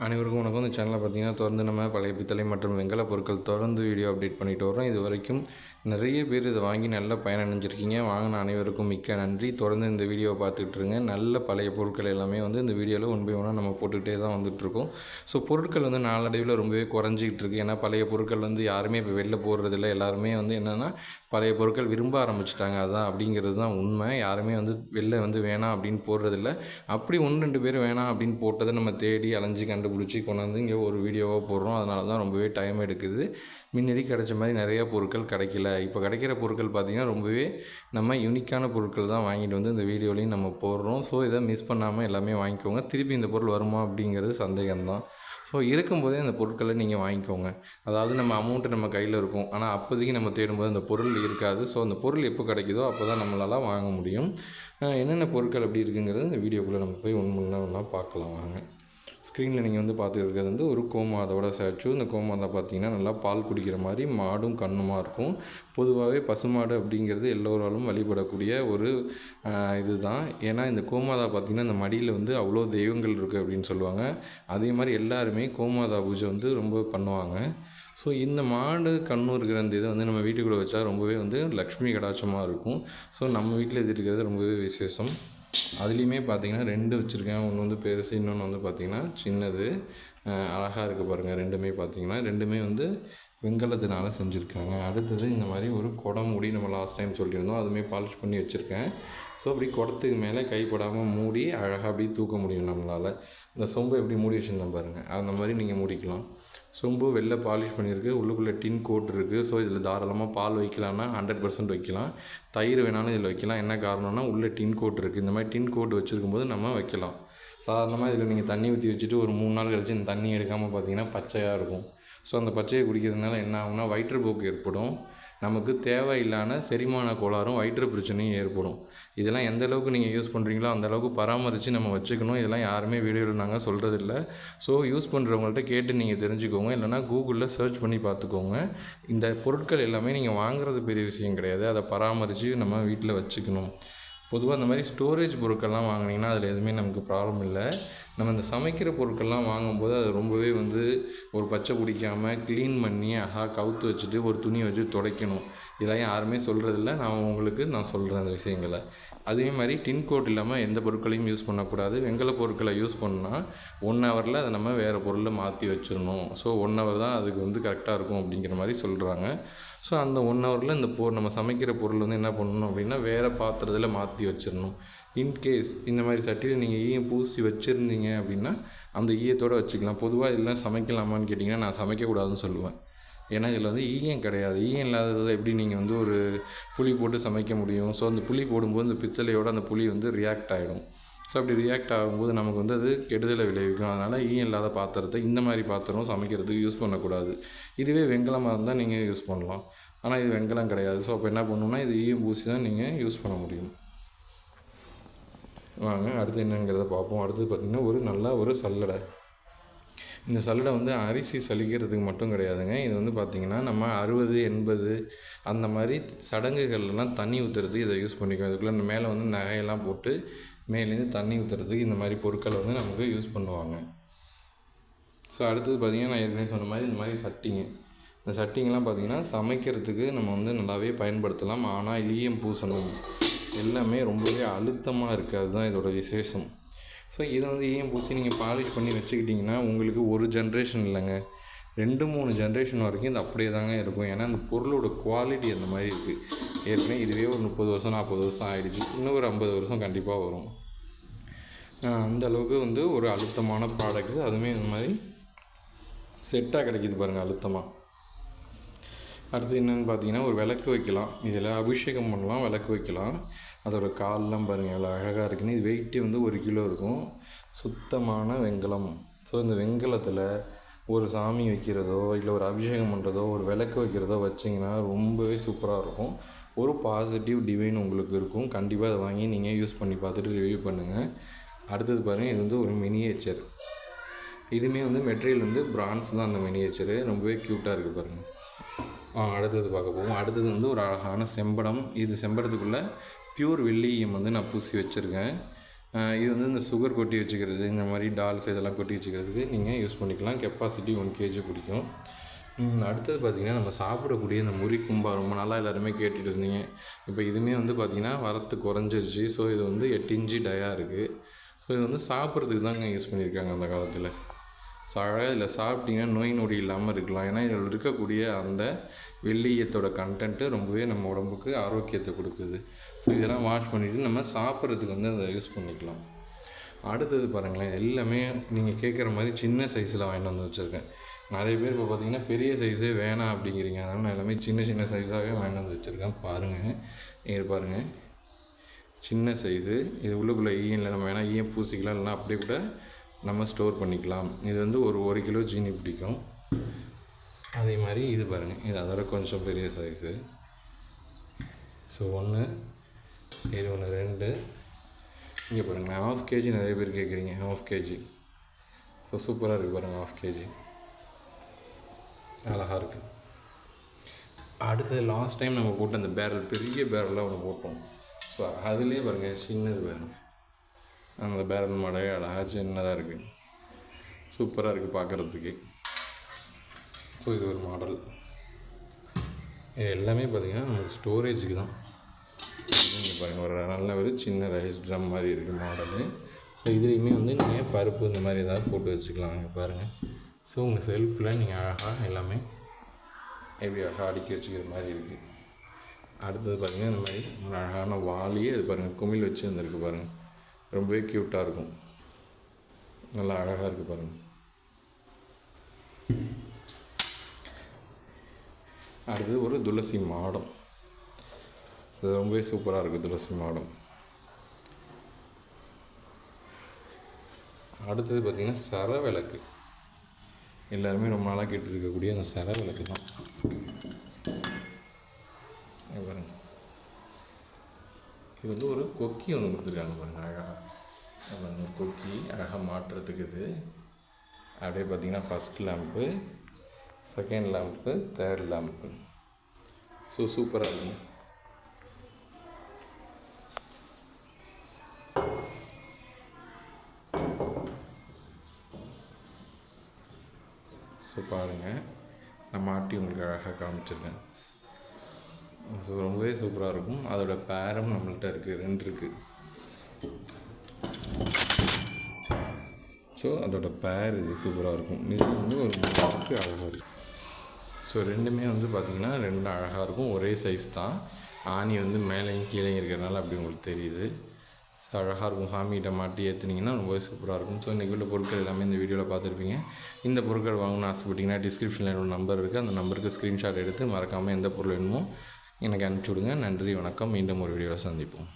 அனைவருக்கும் வணக்கம். இந்த சேனலில் பார்த்தீங்கன்னா தொடர்ந்து நம்ம பழைய பித்தளை மற்றும் வெங்கல பொருட்கள் தொடர்ந்து வீடியோ அப்டேட் பண்ணிட்டு வரோம். இது வரைக்கும் நிறைய பேர் இதை வாங்கி நல்ல பயனடைஞ்சிருக்கீங்க. வாங்கின அனைவருக்கும் மிக்க நன்றி. தொடர்ந்து இந்த வீடியோவை பார்த்துக்கிட்டு இருங்க. நல்ல பழைய பொருட்கள் எல்லாமே இந்த வீடியோவில் ஒன் பை ஒன்னாக நம்ம போட்டுக்கிட்டே தான் வந்துட்டுருக்கோம். ஸோ பொருட்கள் நாளடைவில் ரொம்பவே குறைஞ்சிக்கிட்டு இருக்குது. ஏன்னா பழைய பொருட்கள் யாருமே இப்போ வெளில போடுறதில்ல. எல்லாருமே என்னென்னா பழைய பொருட்கள் விரும்ப ஆரம்பிச்சிட்டாங்க. அதான் அப்படிங்கிறது தான் உண்மை. யாருமே வெளில வேணாம் அப்படின்னு போடுறதில்ல. அப்படி 1-2 பேர் வேணாம் அப்படின்னு போட்டதை நம்ம தேடி அலைஞ்சு கண்டுபிடிச்சி கொண்டாந்து இங்கே ஒரு வீடியோவாக போடுறோம். அதனால தான் ரொம்பவே டைம் எடுக்குது. முன்னாடி கிடைச்ச மாதிரி நிறையா பொருட்கள் கிடைக்கல. இப்போ கிடைக்கிற பொருட்கள் பார்த்திங்கன்னா ரொம்பவே நம்ம யூனிக்கான பொருட்கள் தான் வாங்கிட்டு இந்த வீடியோலையும் நம்ம போடுறோம். ஸோ இதை மிஸ் பண்ணாமல் எல்லாமே வாங்கிக்கோங்க. திருப்பி இந்த பொருள் வருமா அப்படிங்கிறது சந்தேகம்தான். ஸோ இருக்கும்போதே அந்த பொருட்களை நீங்கள் வாங்கிக்கோங்க. அதாவது நம்ம அமௌண்ட்டு நம்ம கையில் இருக்கும். ஆனால் அப்போதைக்கு நம்ம தேடும்போது அந்த பொருள் இருக்காது. ஸோ அந்த பொருள் எப்போ கிடைக்குதோ அப்போ தான் நம்மளால் வாங்க முடியும். என்னென்ன பொருட்கள் அப்படி இருக்குங்கிறது இந்த வீடியோக்குள்ளே நம்ம போய் ஒன்றா பார்க்கலாம் வாங்க. ஸ்க்ரீனில் நீங்கள் பார்த்துட்டு இருக்கிறது ஒரு கோமாதோட ஸ்டாச்சு. இந்த கோமாதா பார்த்திங்கன்னா நல்லா பால் குடிக்கிற மாதிரி மாடும் கண்ணுமாக இருக்கும். பொதுவாகவே பசுமாடு அப்படிங்கிறது எல்லோராலும் வழிபடக்கூடிய ஒரு இது தான். ஏன்னா இந்த கோமாதா பார்த்திங்கன்னா இந்த மடியில் அவ்வளோ தெய்வங்கள் இருக்குது அப்படின்னு சொல்லுவாங்க. அதே மாதிரி எல்லாருமே கோமாதா பூஜை ரொம்ப பண்ணுவாங்க. ஸோ இந்த மாடு கண்ணு இருக்கிற அந்த இதை நம்ம வீட்டுக்குள்ளே வச்சா ரொம்பவே லக்ஷ்மி கடாட்சமாக இருக்கும். ஸோ நம்ம வீட்டில் இது இருக்கிறது ரொம்பவே விசேஷம். அதுலேயுமே பார்த்திங்கன்னா 2 வச்சுருக்கேன். ஒன்று பெருசு, இன்னொன்று பார்த்திங்கன்னா சின்னது. அழகாக இருக்குது பாருங்கள். ரெண்டுமே பார்த்திங்கன்னா ரெண்டுமே வெண்கலத்தினால செஞ்சுருக்காங்க. அடுத்தது இந்த மாதிரி ஒரு குடம் மூடி நம்ம லாஸ்ட் டைம் சொல்லியிருந்தோம். அதுவுமே பாலிஷ் பண்ணி வச்சுருக்கேன். ஸோ அப்படி குடத்துக்கு மேலே கைப்படாமல் மூடி அழகாக அப்படி தூக்க முடியும் நம்மளால். இந்த சொம்பு எப்படி மூடி வச்சுருந்தேன் பாருங்கள், அந்த மாதிரி நீங்கள் மூடிக்கலாம். சொம்பு வெளில பாலிஷ் பண்ணியிருக்கு. உள்ளுக்குள்ளே டின் கோட் இருக்குது. ஸோ இதில் தாராளமாக பால் வைக்கலான்னா 100% வைக்கலாம். தயிர் வேணாலும் இதில் வைக்கலாம். என்ன காரணம்னா உள்ளே டின் கோட் இருக்குது. இந்த மாதிரி டின் கோட் வச்சுருக்கும்போது நம்ம வைக்கலாம். சாதாரணமாக இதில் நீங்கள் தண்ணி ஊற்றி வச்சுட்டு ஒரு 3 நாள் கழிச்சு இந்த தண்ணி எடுக்காமல் பார்த்தீங்கன்னா பச்சையாக இருக்கும். ஸோ அந்த பச்சையை குடிக்கிறதுனால என்ன ஆகும்னா வயிற்றுப்போக்கு ஏற்படும். நமக்கு தேவையில்லாத செரிமான கோளாறும் வயிற்று பிரச்சனையும் ஏற்படும். இதெல்லாம் எந்த அளவுக்கு நீங்கள் யூஸ் பண்ணுறீங்களோ அந்தளவுக்கு பராமரித்து நம்ம வச்சுக்கணும். இதெல்லாம் யாருமே வீடியோவில் நாங்கள் சொல்கிறதில்ல. ஸோ யூஸ் பண்ணுறவங்கள்ட்ட கேட்டு நீங்கள் தெரிஞ்சுக்கோங்க. இல்லைனா கூகுளில் சர்ச் பண்ணி பார்த்துக்கோங்க. இந்த பொருட்கள் எல்லாமே நீங்கள் வாங்குறது பெரிய விஷயம் கிடையாது. அதை பராமரித்து நம்ம வீட்டில் வச்சுக்கணும். பொதுவாக இந்த மாதிரி ஸ்டோரேஜ் பொருட்கள்லாம் வாங்கினீங்கன்னா அதில் எதுவுமே நமக்கு ப்ராப்ளம் இல்லை. நம்ம இந்த சமைக்கிற பொருட்கள்லாம் வாங்கும்போது அது ரொம்பவே ஒரு பச்சை பிடிக்காமல் க்ளீன் பண்ணி கவுத்து வச்சுட்டு ஒரு துணியை வச்சு துடைக்கணும். இதெல்லாம் யாருமே சொல்கிறதில்ல. நான் சொல்கிறேன் அந்த விஷயங்களை. அதே மாதிரி டின் கோட் இல்லாமல் எந்த பொருட்களையும் யூஸ் பண்ணக்கூடாது. வெங்கல பொருட்களை யூஸ் பண்ணால் 1 ஹவரில் அதை நம்ம வேறு பொருளில் மாற்றி வச்சிடணும். ஸோ 1 ஹவர் தான் அதுக்கு கரெக்டாக இருக்கும் அப்படிங்கிற மாதிரி சொல்கிறாங்க. ஸோ அந்த 1 ஹவரில் இந்த நம்ம சமைக்கிற பொருள் என்ன பண்ணணும் அப்படின்னா வேறு பாத்திரத்தில் மாற்றி வச்சிடணும். இன்கேஸ் இந்த மாதிரி சட்டியில் நீங்கள் ஈயம் பூசி வச்சுருந்தீங்க அப்படின்னா அந்த ஈயத்தோடு வச்சுக்கலாம். பொதுவாக இதெல்லாம் சமைக்கலாமான்னு கேட்டிங்கன்னா நான் சமைக்கக்கூடாதுன்னு சொல்லுவேன். ஏன்னா இதில் ஈயம் கிடையாது. ஈயம் இல்லாததில் எப்படி நீங்கள் ஒரு புளி போட்டு சமைக்க முடியும்? ஸோ அந்த புளி போடும்போது இந்த பித்தளையோடு அந்த புளி ரியாக்ட் ஆகிடும். ஸோ அப்படி ரியாக்ட் ஆகும்போது நமக்கு அது கெடுதலை விளைவிக்கும். அதனால் ஈயம் இல்லாத பாத்திரத்தை இந்த மாதிரி பாத்திரம் சமைக்கிறதுக்கு யூஸ் பண்ணக்கூடாது. இதுவே வெண்கலமாக இருந்தால் நீங்கள் யூஸ் பண்ணலாம். ஆனால் இது வெண்கலம் கிடையாது. ஸோ அப்போ என்ன பண்ணணும்னா இது ஈயம் பூசி தான் நீங்கள் யூஸ் பண்ண முடியும். வாங்க அடுத்து என்னங்கிறத பார்ப்போம். அடுத்து பார்த்திங்கன்னா நல்ல ஒரு சல்லடை. இந்த சல்லடை அரிசி சலிக்கிறதுக்கு மட்டும் கிடையாதுங்க. இது பார்த்திங்கன்னா நம்ம 60, 80 அந்த மாதிரி சடங்குகள்லாம் தண்ணி ஊற்றுறதுக்கு இதை யூஸ் பண்ணிக்குவோம். இதுக்குள்ளே மேலே நகையெல்லாம் போட்டு மேலேருந்து தண்ணி ஊற்றுறதுக்கு இந்த மாதிரி பொருட்கள் நமக்கு யூஸ் பண்ணுவாங்க. ஸோ அடுத்தது பார்த்திங்கன்னா நான் ஏற்கனவே சொன்ன மாதிரி இந்த மாதிரி சட்டிங்க. இந்த சட்டிங்கெலாம் பார்த்திங்கன்னா சமைக்கிறதுக்கு நம்ம நல்லாவே பயன்படுத்தலாம். ஆனால் ஈயம் பூசணும் எல்லாமே ரொம்பவே அழுத்தமாக இருக்குது. அதுதான் இதோட விசேஷம். ஸோ இதை ஈயம் பூசி நீங்கள் பாலிஷ் பண்ணி வச்சுக்கிட்டிங்கன்னா உங்களுக்கு ஒரு ஜென்ரேஷன் இல்லைங்க, 2-3 ஜென்ரேஷன் வரைக்கும் இது அப்படியே தாங்க இருக்கும். ஏன்னா அந்த பொருளோட குவாலிட்டி அந்த மாதிரி இருக்குது. ஏற்கனவே இதுவே ஒரு 30 வருஷம் 40 வருஷம் ஆகிடுச்சு. இன்னும் ஒரு 50 வருஷம் கண்டிப்பாக வரும். அந்தளவுக்கு ஒரு அழுத்தமான ப்ராடக்ட்ஸு. அதுவுமே இந்த மாதிரி செட்டாக கிடைக்கிது பாருங்கள் அழுத்தமாக. அடுத்து என்னென்னு பார்த்தீங்கன்னா ஒரு விளக்கு வைக்கலாம். இதில் அபிஷேகம் பண்ணலாம், விளக்கு வைக்கலாம். அதோடய கால்லாம் பாருங்கள் எவ்வளோ அழகாக இருக்குன்னு. இது வெயிட்டே 1 கிலோ இருக்கும். சுத்தமான வெண்கலம். ஸோ இந்த வெண்கலத்தில் ஒரு சாமி வைக்கிறதோ இல்லை ஒரு அபிஷேகம் பண்ணுறதோ ஒரு விளக்கு வைக்கிறதோ வச்சிங்கன்னா ரொம்பவே சூப்பராக இருக்கும். ஒரு பாசிட்டிவ் டிவைன் உங்களுக்கு இருக்கும். கண்டிப்பாக அதை வாங்கி நீங்கள் யூஸ் பண்ணி பார்த்துட்டு ரிவ்யூ பண்ணுங்கள். அடுத்தது பாருங்கள், இது ஒரு மினியேச்சர். இதுவுமே மெட்டீரியல் பிரான்ஸ் தான். அந்த மினியேச்சரு ரொம்பவே க்யூட்டாக இருக்குது பாருங்கள். அடுத்தது பார்க்க போவோம். அடுத்தது ஒரு அழகான செம்படம். இது செம்படத்துக்குள்ளே பியூர் வெள்ளியம் நான் பூசி வச்சுருக்கேன். இது வந்து இந்த சுகர் கொட்டி வச்சுக்கிறது, இந்த மாதிரி டால்ஸ் இதெல்லாம் கொட்டி வச்சுக்கிறதுக்கு நீங்கள் யூஸ் பண்ணிக்கலாம். கெப்பாசிட்டி 1 kg பிடிக்கும். அடுத்தது பார்த்திங்கன்னா நம்ம சாப்பிடக்கூடிய இந்த முறி கும்பா ரொம்ப நாளாக எல்லாருமே கேட்டுட்டு இருந்தீங்க. இப்போ இதுவுமே வந்து பார்த்திங்கன்னா வரத்து குறைஞ்சிருச்சு. ஸோ இது வந்து 8 இன்ச்சு டயா இருக்குது. ஸோ இது வந்து சாப்பிட்றதுக்கு தாங்க யூஸ் பண்ணியிருக்காங்க அந்த காலத்தில். ஸோ அழகாக இதில் சாப்பிட்டிங்கன்னா நோய் நொடி இல்லாமல் இருக்கலாம். ஏன்னா இதில் இருக்கக்கூடிய அந்த வெள்ளீயத்தோட கண்டென்ட்டு ரொம்பவே நம்ம உடம்புக்கு ஆரோக்கியத்தை கொடுக்குது. ஸோ இதெல்லாம் வாஷ் பண்ணிவிட்டு நம்ம சாப்பிட்றதுக்கு வந்து அதை யூஸ் பண்ணிக்கலாம். அடுத்தது பாருங்களேன், எல்லாமே நீங்கள் கேட்குற மாதிரி சின்ன சைஸில் வாங்கிட்டு வந்து வச்சுருக்கேன். நிறைய பேர் இப்போ பார்த்திங்கன்னா பெரிய சைஸே வேணாம் அப்படிங்கிறீங்க. அதனால் நான் எல்லாமே சின்ன சின்ன சைஸாகவே வாங்கிட்டு வந்து வச்சுருக்கேன். பாருங்கள், இங்கே பாருங்கள், சின்ன சைஸு. இது உள்ளுக்குள்ளே ஈயனில் நம்ம வேணால் ஈயம் பூசிக்கலாம், இல்லைனா அப்படியே கூட நம்ம ஸ்டோர் பண்ணிக்கலாம். இது வந்து ஒரு கிலோ ஜீனி பிடிக்கும். அதே மாதிரி இது பாருங்கள், இது அதோட கொஞ்சம் பெரிய சைஸு. ஸோ 1, இது 1, 2. இங்கே பாருங்கள், 1/2 kg நிறைய பேர் கேட்குறீங்க. 1/2 kg. ஸோ சூப்பராக இருக்குது பாருங்கள், 1/2 kg அழகாக இருக்குது. அடுத்தது லாஸ்ட் டைம் நம்ம போட்ட அந்த பேரல், பெரிய பேரலாக ஒன்று போட்டோம். ஸோ அதுலேயே பாருங்கள், சின்னது பேரல். அந்த பேரல் மாடலே அழகாக சின்னதாக இருக்குது, சூப்பராக இருக்குது பார்க்குறதுக்கு. ஸோ இது ஒரு மாடல். இது எல்லாமே பார்த்திங்கன்னா நமக்கு ஸ்டோரேஜுக்கு தான். இங்கே பாருங்கள், ஒரு நல்ல ஒரு சின்ன ரைஸ் ட்ரம் மாதிரி இருக்குது மாடலு. ஸோ இதுலேயுமே வந்து நீங்கள் பருப்பு இந்த மாதிரி ஏதாவது போட்டு வச்சுக்கலாம். இங்கே பாருங்கள். ஸோ உங்கள் செல்ஃபில் நீங்கள் அழகாக எல்லாமே எப்படி அழகாக அடுக்கி வச்சுக்கிற மாதிரி இருக்குது. அடுத்தது பார்த்திங்கன்னா இந்த மாதிரி அழகான வாளியே அது பாருங்கள், குமிழ் வச்சு வந்துருக்கு பாருங்கள், ரொம்பவே க்யூட்டாக இருக்கும், நல்லா அழகாக இருக்குது பாருங்கள். அடுத்தது ஒரு துளசி மாடம். ஸோ ரொம்பவே சூப்பராக இருக்குது துளசி மாடம். அடுத்தது பார்த்திங்கன்னா சரவிளக்கு. எல்லாருமே ரொம்ப நாளாக கேட்டுருக்கக்கூடிய அந்த சரவிளக்கு தான். பாருங்கள், இது வந்து ஒரு கொக்கி ஒன்று கொடுத்துருக்காங்க பாருங்கள், அழகாக ஒரு கொக்கி அழகாக மாட்டுறதுக்கு. இது அப்படியே பார்த்திங்கன்னா first lamp, second lamp, third lamp. So சூப்பராக இருக்கும். ஸோ பாருங்கள், நான் மாட்டி உங்களுக்கு அழகாக காமிச்சிருக்கேன். ஸோ ரொம்பவே சூப்பராக இருக்கும். அதோடய பேரும் நம்மள்கிட்ட இருக்குது, 2 இருக்குது. ஸோ அதோட பேர் இது சூப்பராக இருக்கும். இது வந்து ஒரு மாட்டுக்கு அழகாக இருக்கும். ஸோ ரெண்டுமே வந்து பார்த்திங்கன்னா 2 அழகாக இருக்கும். ஒரே சைஸ் தான். ஆணி வந்து மேலேயும் கீழே இருக்கிறதுனால அப்படி உங்களுக்கு தெரியுது. ஸோ அழகாக இருக்கும். சாமிகிட்ட மாட்டி ஏற்றுனீங்கன்னா ரொம்பவே சூப்பராக இருக்கும். ஸோ இன்றைக்கி உள்ள பொருட்கள் எல்லாமே இந்த வீடியோவில் பார்த்துருப்பீங்க. இந்த பொருட்கள் வாங்கணும்னு ஆசைப்பட்டிங்கன்னா டிஸ்கிரிப்ஷனில் என்னோட நம்பர் இருக்குது. அந்த நம்பருக்கு ஸ்க்ரீன்ஷாட் எடுத்து மறக்காமல் எந்த பொருள் வேணுமோ எனக்கு அனுப்பிச்சி விடுங்க. நன்றி, வணக்கம். மீண்டும் ஒரு வீடியோவில் சந்திப்போம்.